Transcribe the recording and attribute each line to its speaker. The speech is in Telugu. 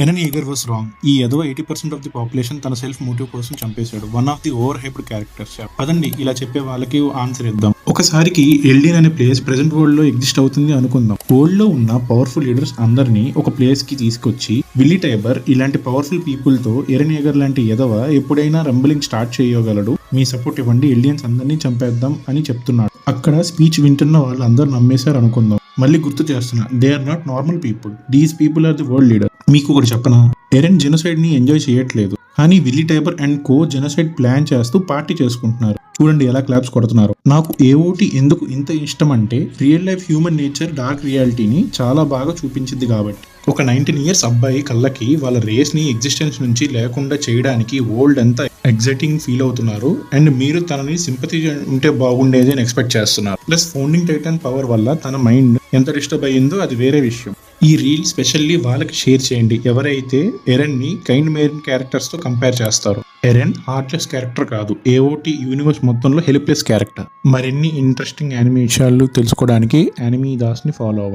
Speaker 1: Earned eager was wrong. ఈ ఏదో 80% ఆఫ్ ది పాపులేషన్ తన సెల్ఫ్ మోటివ్ కోసం చంపేశాడు. One of the over hyped characters. పదండి ఇలా చెప్పే వాళ్ళకి ఆన్సర్ ఇద్దాం. ఒకసారికి ఎల్డీన్ అనే ప్లేస్ ప్రెసెంట్ వరల్డ్ లో ఎగ్జిస్ట్ అవుతుంది అనుకుందాం. వరల్డ్ లో ఉన్న పవర్ఫుల్ లీడర్స్ అందరినీ ఒక ప్లేస్ కి తీసుకొచ్చి విల్లీ టైబర్ ఇలాంటి పవర్ఫుల్ పీపుల్ తో ఎరన్ ఈగర్ లాంటి ఎదవ ఎప్పుడైనా రంబలింగ్ స్టార్ట్ చేయగలడు, మీ సపోర్ట్ ఇవ్వండి, ఎల్డియన్స్ అందరినీ చంపేద్దాం అని చెప్తున్నాడు. అక్కడ స్పీచ్ వింటున్న వాళ్ళు అందరు నమ్మేశారు అనుకుందాం. మళ్ళీ గుర్తు చేస్తున్నా, they are not normal people, these people are the world leader. మీకు ఒకటి చెప్పనా, ఎరెన్ జెనోసైడ్ ని ఎంజాయ్ చేయట్లేదు, కానీ Willy Tybur and co genocide plan చేస్తూ పార్టీ చేసుకుంటున్నారు. చూడండి ఎలా క్లాప్స్ కొడుతున్నారు. నాకు ఏఓటి ఎందుకు ఇంత ఇష్టం అంటే real life human nature dark రియాలిటీని చాలా బాగా చూపించింది కాబట్టి. ఒక 19 years అబ్బాయి కళ్ళకి వాళ్ళ రేస్ ని ఎగ్జిస్టెన్స్ నుంచి లేకుండా చేయడానికి వరల్డ్ అంతా ఎగ్జైటింగ్ ఫీల్ అవుతున్నారు. అండ్ మీరు తనని సింపతి ఉంటే బాగుండేది అని ఎక్స్పెక్ట్ చేస్తున్నారు. ప్లస్ ఫౌండింగ్ టైటన్ పవర్ వల్ల తన మైండ్ ఎంత డిస్టర్బ్ అయ్యిందో అది వేరే విషయం. ఈ రీల్ స్పెషల్లీ వాళ్ళకి షేర్ చేయండి ఎవరైతే ఎరెన్ ని కైండ్ మెయిన్ క్యారెక్టర్స్ తో కంపేర్ చేస్తారు. ఎరెన్ హార్ట్లెస్ క్యారెక్టర్ కాదు, ఏఓటి యూనివర్స్ మొత్తంలో హెల్ప్లెస్ క్యారెక్టర్. మరిన్ని ఇంట్రెస్టింగ్ యానిమే విషయాలు తెలుసుకోవడానికి యానిమీ దాస్ ని ఫాలో అవ్వండి.